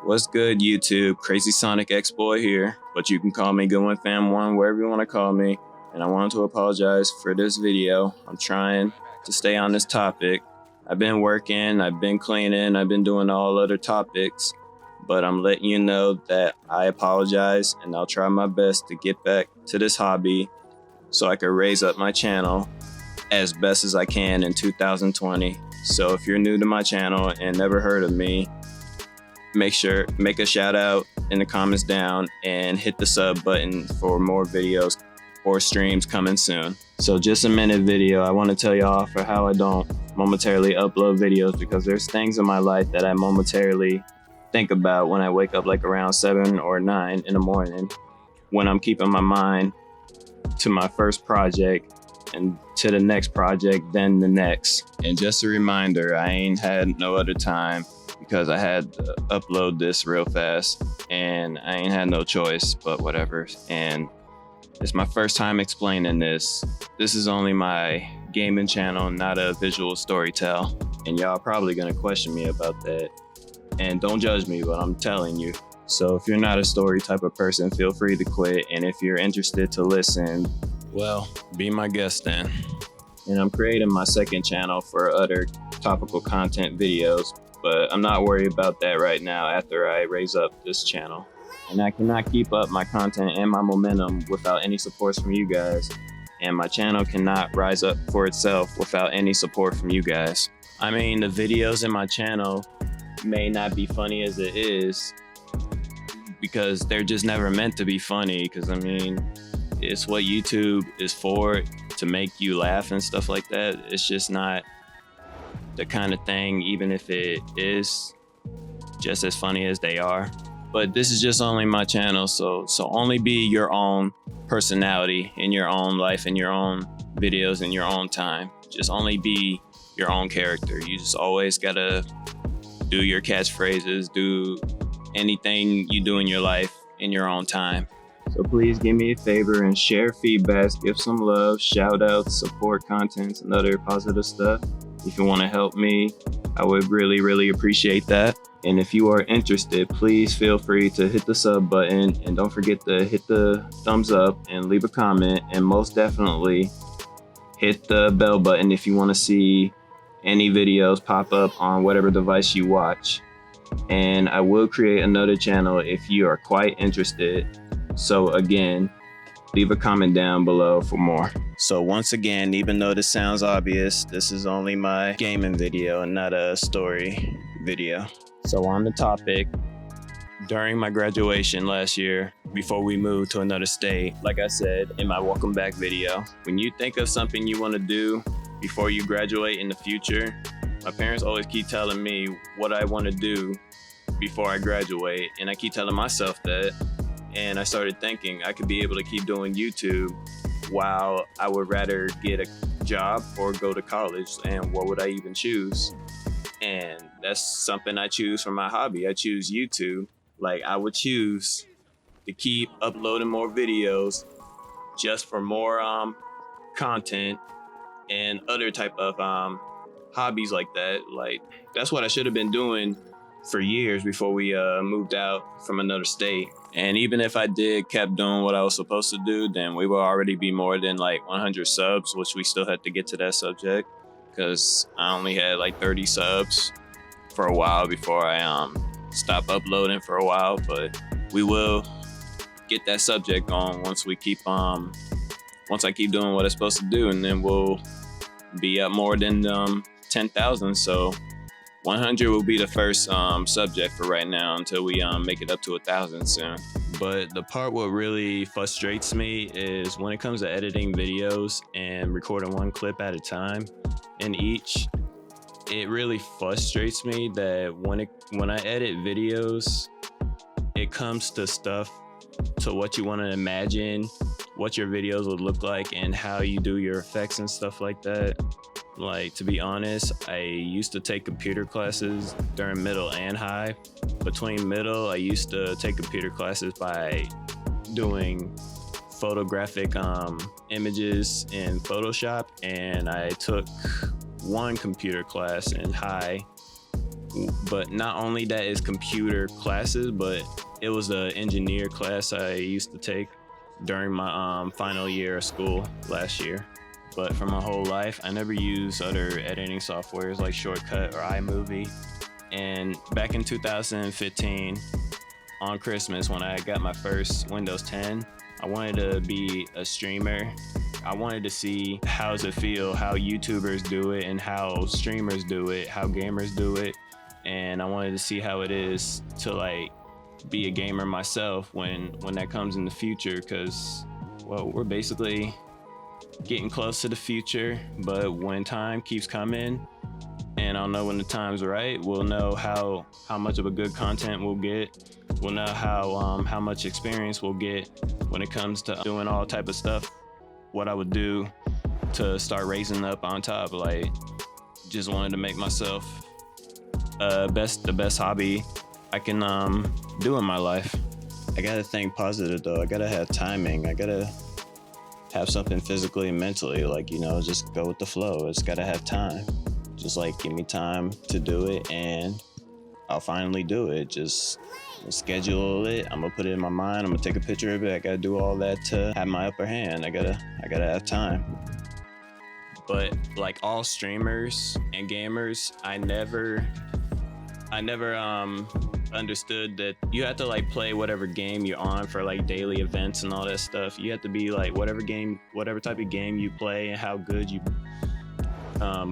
What's good, YouTube? CrazySonicXboy here, but you can call me GoodOneFam1, wherever you want to call me. And I wanted to apologize for this video. I'm trying to stay on this topic. I've been working, I've been cleaning, I've been doing all other topics, but I'm letting you know that I apologize and I'll try my best to get back to this hobby so I can raise up my channel as best as I can in 2020. So if you're new to my channel and never heard of me, make a shout out in the comments down and hit the sub button for more videos or streams coming soon. So just a minute video, I want to tell y'all for how I don't momentarily upload videos, because there's things in my life that I momentarily think about when I wake up like around 7 or 9 in the morning, when I'm keeping my mind to my first project and to the next project, then the next. And just a reminder, I ain't had no other time because I had to upload this real fast and I ain't had no choice, but whatever. And it's my first time explaining this. This is only my gaming channel, not a visual storytell. And y'all probably gonna question me about that. And don't judge me, but I'm telling you. So if you're not a story type of person, feel free to quit. And if you're interested to listen, well, be my guest then. And I'm creating my second channel for other topical content videos, but I'm not worried about that right now after I raise up this channel. And I cannot keep up my content and my momentum without any support from you guys. And my channel cannot rise up for itself without any support from you guys. I mean, the videos in my channel may not be funny as it is because they're just never meant to be funny, because I mean, it's what YouTube is for, to make you laugh and stuff like that. It's just not the kind of thing, even if it is just as funny as they are. But this is just only my channel, so only be your own personality in your own life, in your own videos, in your own time. Just only be your own character. You just always gotta do your catchphrases, do anything you do in your life in your own time. So please give me a favor and share feedbacks, give some love, shout outs, support contents, and other positive stuff. If you want to help me, I would really, really appreciate that. And if you are interested, please feel free to hit the sub button, and don't forget to hit the thumbs up and leave a comment, and most definitely hit the bell button if you want to see any videos pop up on whatever device you watch. And I will create another channel if you are quite interested. So again, leave a comment down below for more. So once again, even though this sounds obvious, this is only my gaming video and not a story video. So on the topic, during my graduation last year, before we moved to another state, like I said in my welcome back video, when you think of something you want to do before you graduate in the future, my parents always keep telling me what I want to do before I graduate, and I keep telling myself that. And I started thinking I could be able to keep doing YouTube while I would rather get a job or go to college, and what would I even choose? And that's something I choose for my hobby. I choose YouTube. Like, I would choose to keep uploading more videos just for more content and other type of hobbies like that. Like, that's what I should have been doing for years before we moved out from another state. And even if I kept doing what I was supposed to do, then we would already be more than like 100 subs, which we still had to get to that subject, because I only had like 30 subs for a while before I stopped uploading for a while. But we will get that subject on once I keep doing what I'm supposed to do, and then we'll be up more than 10,000. So 100 will be the first subject for right now until we make it up to 1,000 soon. But the part what really frustrates me is when it comes to editing videos and recording one clip at a time in each. It really frustrates me that when I edit videos, it comes to stuff to what you want to imagine what your videos would look like and how you do your effects and stuff like that. Like, to be honest, I used to take computer classes during middle and high. Between middle, I used to take computer classes by doing photographic images in Photoshop, and I took one computer class in high But not only that is computer classes, but it was an engineer class I used to take during my final year of school last year. But for my whole life, I never used other editing softwares like Shortcut or iMovie. And back in 2015, on Christmas, when I got my first Windows 10, I wanted to be a streamer. I wanted to see how does it feel, how YouTubers do it and how streamers do it, how gamers do it. And I wanted to see how it is to like be a gamer myself when that comes in the future, because well, we're basically getting close to the future, but when time keeps coming and I'll know when the time's right, we'll know how much of a good content we'll get. We'll know how much experience we'll get when it comes to doing all type of stuff. What I would do to start raising up on top, like just wanted to make myself the best hobby I can do in my life. I gotta think positive though. I gotta have timing. I gotta have something physically and mentally, like, you know, just go with the flow. It's gotta have time. Just like give me time to do it and I'll finally do it. Just schedule it. I'm gonna put it in my mind. I'm gonna take a picture of it. I gotta do all that to have my upper hand. I gotta have time. But like all streamers and gamers, I never understood that you have to like play whatever game you're on for like daily events and all that stuff. You have to be like whatever type of game you play and how good you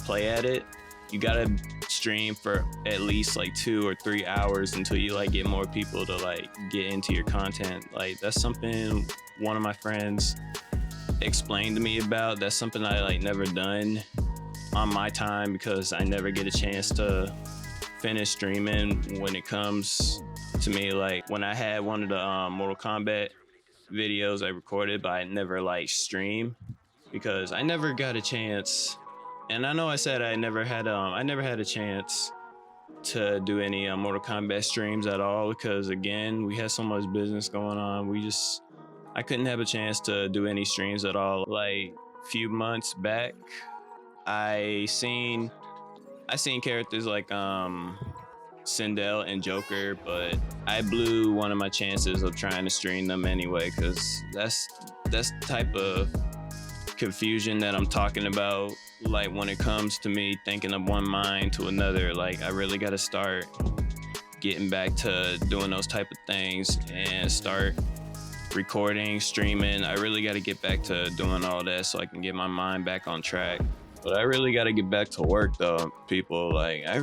play at it. You gotta stream for at least like 2 or 3 hours until you like get more people to like get into your content. Like that's something one of my friends explained to me about. That's something I like never done on my time because I never get a chance to finish streaming when it comes to me. Like when I had one of the Mortal Kombat videos I recorded, but I never like stream because I never got a chance. And I know I said I never had a chance to do any Mortal Kombat streams at all because again, we had so much business going on. I couldn't have a chance to do any streams at all. Like a few months back, I seen characters like Sindel and Joker, but I blew one of my chances of trying to stream them anyway, because that's the type of confusion that I'm talking about. Like when it comes to me thinking of one mind to another, like I really got to start getting back to doing those type of things and start recording, streaming. I really got to get back to doing all that so I can get my mind back on track. But I really got to get back to work though, people. Like I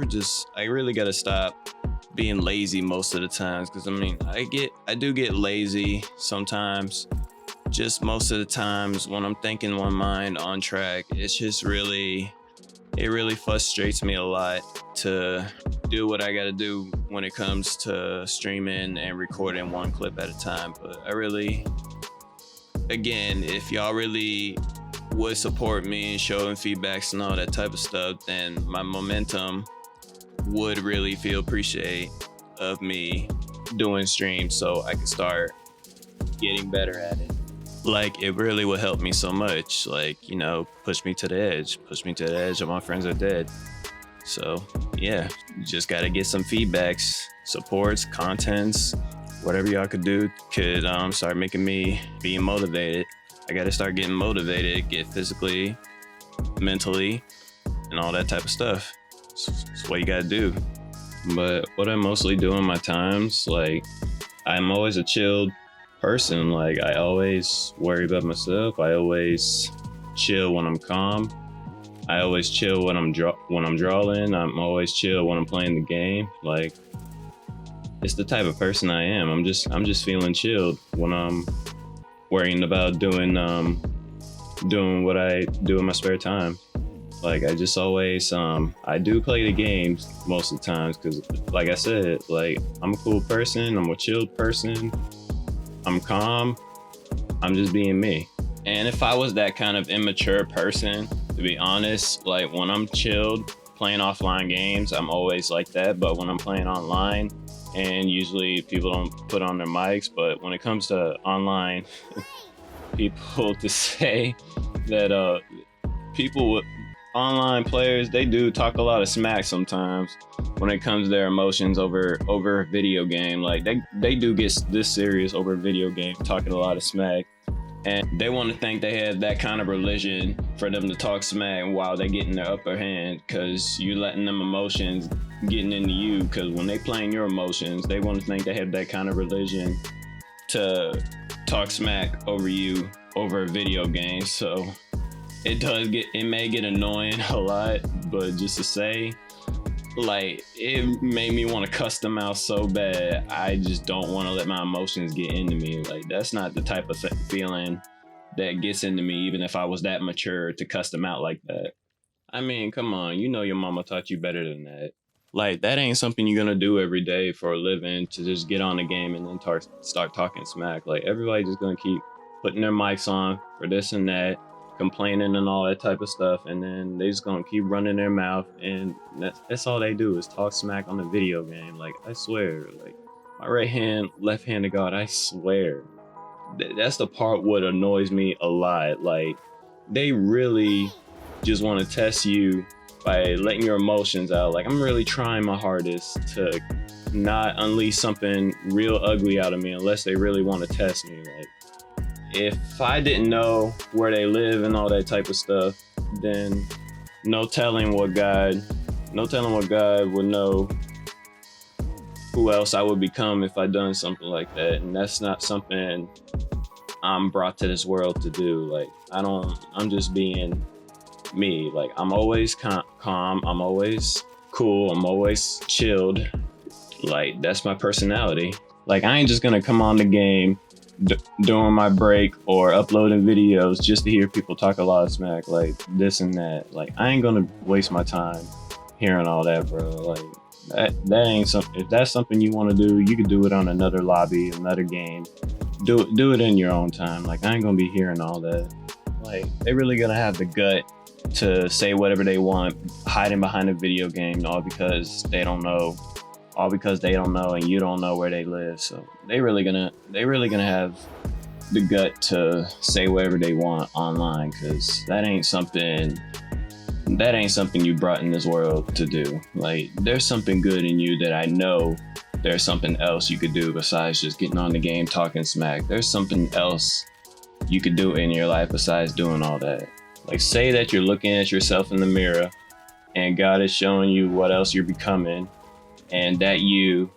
really got to stop being lazy most of the times, because I mean, I do get lazy sometimes. Just most of the times when I'm thinking one mind on track, it's just it really frustrates me a lot to do what I gotta do when it comes to streaming and recording one clip at a time. But again, if y'all really would support me and showing feedbacks and all that type of stuff, then my momentum would really feel appreciated of me doing streams so I can start getting better at it. Like it really would help me so much, like, you know, push me to the edge of my friends are dead. So yeah, you just gotta get some feedbacks, supports, contents, whatever y'all could do could start making me being motivated. I gotta start getting motivated, get physically, mentally, and all that type of stuff. That's what you gotta do. But what I mostly do in my times, like I'm always a chilled person. Like I always worry about myself. I always chill when I'm calm. I always chill when I'm drawing. I'm always chill when I'm playing the game. Like it's the type of person I am. I'm just feeling chilled when I'm worrying about doing what I do in my spare time. Like I just always I do play the games most of the times because, like I said, like I'm a cool person. I'm a chilled person. I'm calm. I'm just being me. And if I was that kind of immature person, to be honest, like when I'm chilled playing offline games, I'm always like that. But when I'm playing online, and usually people don't put on their mics, but when it comes to online, people to say that people online players, they do talk a lot of smack sometimes when it comes to their emotions over a video game. Like they do get this serious over a video game, talking a lot of smack. And they want to think they have that kind of religion for them to talk smack while they get in their upper hand, because you letting them emotions getting into you. Because when they playing your emotions, they want to think they have that kind of religion to talk smack over you over a video game. So it may get annoying a lot, but just to say, like, it made me want to cuss them out so bad. I just don't want to let my emotions get into me. Like, that's not the type of feeling that gets into me, even if I was that mature to cuss them out like that. I mean, come on, you know your mama taught you better than that. Like, that ain't something you're gonna do every day for a living, to just get on the game and then start talking smack. Like, everybody just gonna keep putting their mics on for this and that, complaining and all that type of stuff, and then they just gonna keep running their mouth, and that's all they do is talk smack on the video game. Like, I swear, like, my right hand, left hand to God, I swear. That's the part what annoys me a lot. Like, they really just want to test you by letting your emotions out. Like, I'm really trying my hardest to not unleash something real ugly out of me unless they really want to test me. Like, if I didn't know where they live and all that type of stuff, then no telling what God would know who else I would become if I done something like that. And that's not something I'm brought to this world to do. Like, I'm just being me. Like, I'm always calm, I'm always cool, I'm always chilled. Like, that's my personality. Like, I ain't just gonna come on the game during my break or uploading videos just to hear people talk a lot of smack, like this and that. Like, I ain't gonna waste my time hearing all that, bro. Like, that ain't something. If that's something you want to do, you could do it on another lobby, another game. Do it in your own time. Like, I ain't gonna be hearing all that. Like, they really gonna have the gut to say whatever they want, hiding behind a video game, all because they don't know and you don't know where they live. So they really gonna have the gut to say whatever they want online, because that ain't something you brought in this world to do. Like, there's something good in you that I know there's something else you could do besides just getting on the game talking smack. There's something else you could do in your life besides doing all that. Like, say that you're looking at yourself in the mirror and God is showing you what else you're becoming, and that you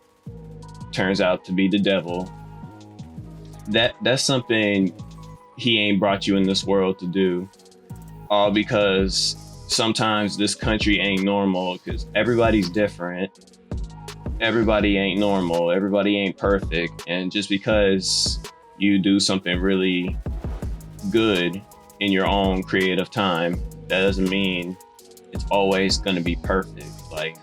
turns out to be the devil. That's something he ain't brought you in this world to do, all because sometimes this country ain't normal, because everybody's different. Everybody ain't normal, everybody ain't perfect, and just because you do something really good in your own creative time, that doesn't mean it's always going to be perfect. Like,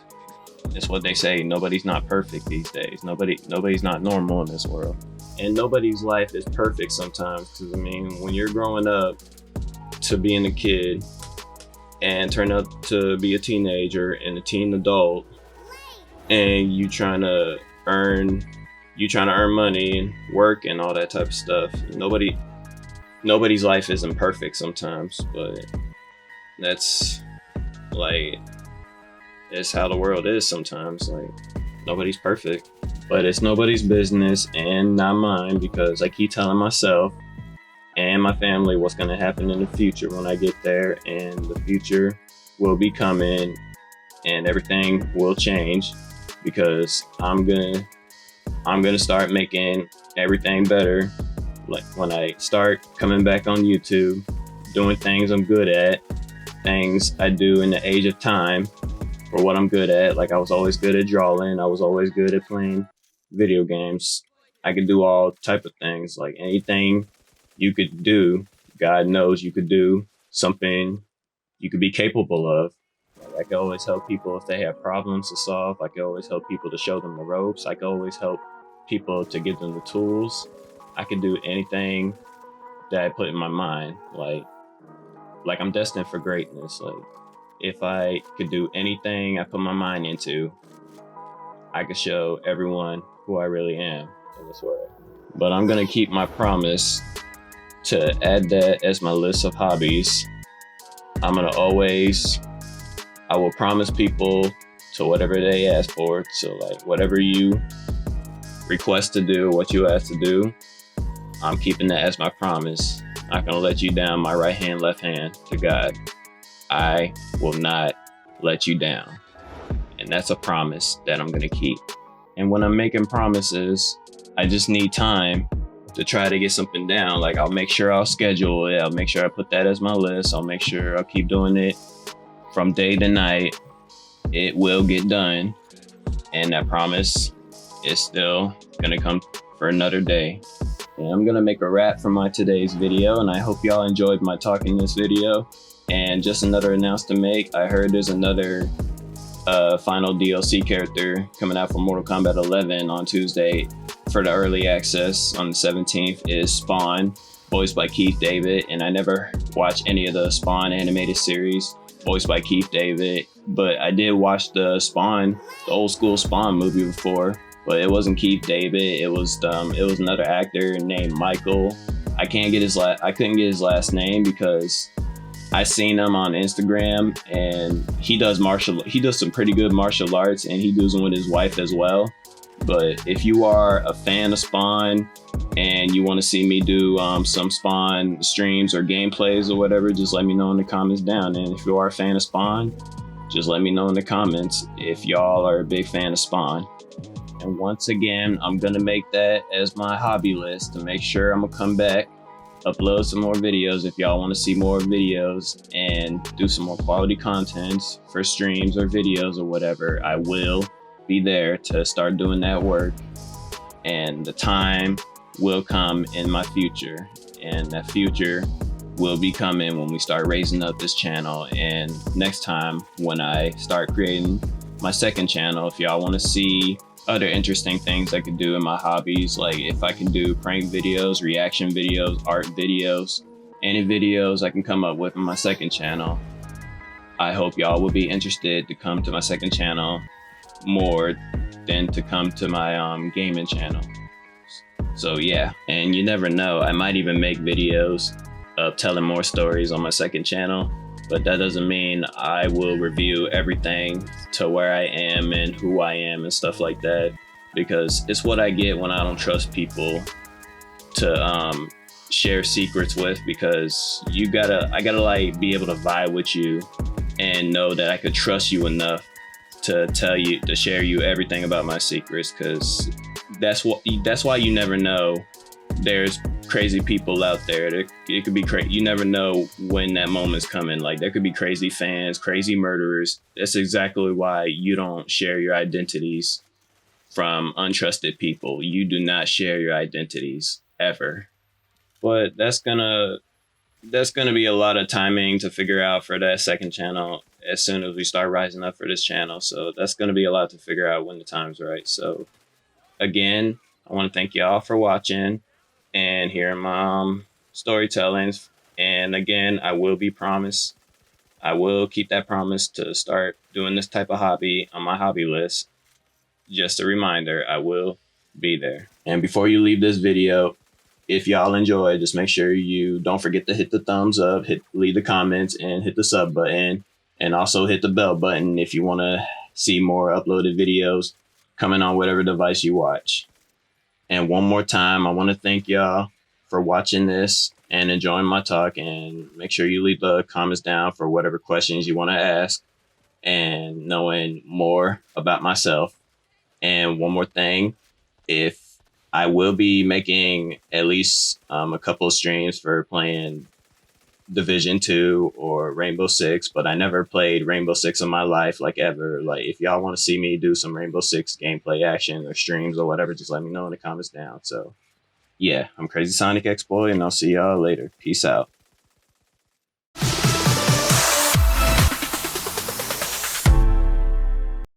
it's what they say, nobody's not perfect these days. Nobody's not normal in this world, and nobody's life is perfect sometimes. Because, I mean, when you're growing up to being a kid and turn up to be a teenager and a teen adult, and you trying to earn money and work and all that type of stuff, nobody's life isn't perfect sometimes. But that's, like, it's how the world is sometimes. Like, nobody's perfect, but it's nobody's business and not mine, because I keep telling myself and my family what's going to happen in the future when I get there, and the future will be coming and everything will change, because I'm gonna start making everything better. Like, when I start coming back on YouTube, doing things I'm good at, things I do in the age of time for what I'm good at. Like, I was always good at drawing, I was always good at playing video games. I could do all type of things. Like, anything you could do, God knows you could do something you could be capable of. I can always help people if they have problems to solve. I can always help people to show them the ropes. I can always help people to give them the tools. I can do anything that I put in my mind. Like I'm destined for greatness. Like, if I could do anything I put my mind into, I could show everyone who I really am in this world. But I'm gonna keep my promise to add that as my list of hobbies I will promise people to whatever they ask for. So like whatever you request to do, what you ask to do, I'm keeping that as my promise. Not gonna let you down, my right hand, left hand to God. I will not let you down. And that's a promise that I'm gonna keep. And when I'm making promises, I just need time to try to get something down. Like I'll make sure I'll schedule it. I'll make sure I put that as my list. I'll make sure I'll keep doing it from day to night. It will get done. And that promise is still gonna come for another day. And I'm gonna make a wrap for my today's video, and I hope y'all enjoyed my talk in this video. And just another announcement to make, I heard there's another final DLC character coming out for Mortal Kombat 11 on Tuesday for the early access on the 17th is Spawn, voiced by Keith David. And I never watched any of the Spawn animated series voiced by Keith David, but I did watch the old school Spawn movie before, but it wasn't Keith David. It was another actor named Michael. I couldn't get his last name because I seen him on Instagram, and he does some pretty good martial arts, and he does them with his wife as well. But if you are a fan of Spawn and you want to see me do some Spawn streams or gameplays or whatever, just let me know in the comments down. And if you are a fan of Spawn, just let me know in the comments if y'all are a big fan of Spawn. And once again, I'm gonna make that as my hobby list to make sure I'm gonna come back, upload some more videos if y'all want to see more videos, and do some more quality content for streams or videos or whatever. I will be there to start doing that work, and the time will come in my future, and that future will be coming when we start raising up this channel. And next time when I start creating my second channel, if y'all want to see other interesting things I could do in my hobbies, like if I can do prank videos, reaction videos, art videos, any videos I can come up with on my second channel, I hope y'all will be interested to come to my second channel more than to come to my gaming channel. So yeah, and you never know, I might even make videos of telling more stories on my second channel, but that doesn't mean I will review everything to where I am and who I am and stuff like that, because it's what I get when I don't trust people to share secrets with, because I gotta like be able to vibe with you and know that I could trust you enough to share you everything about my secrets, because that's why you never know. There's crazy people out there. It could be crazy. You never know when that moment's coming. Like there could be crazy fans, crazy murderers. That's exactly why you don't share your identities from untrusted people. You do not share your identities ever. But that's gonna be a lot of timing to figure out for that second channel as soon as we start rising up for this channel. So that's gonna be a lot to figure out when the time's right. So again, I want to thank y'all for watching and hearing my storytellings. And again, I will keep that promise to start doing this type of hobby on my hobby list. Just a reminder, I will be there. And before you leave this video, if y'all enjoy, just make sure you don't forget to hit the thumbs up, leave the comments, and hit the sub button, and also hit the bell button if you want to see more uploaded videos coming on whatever device you watch. And one more time, I want to thank y'all for watching this and enjoying my talk, and make sure you leave the comments down for whatever questions you want to ask and knowing more about myself. And one more thing, if I will be making at least a couple of streams for playing Division 2 or Rainbow Six, but I never played Rainbow Six in my life, like ever. Like if y'all want to see me do some Rainbow Six gameplay action or streams or whatever, just let me know in the comments down. So yeah, I'm CrazySonicXboy, and I'll see y'all later. Peace out.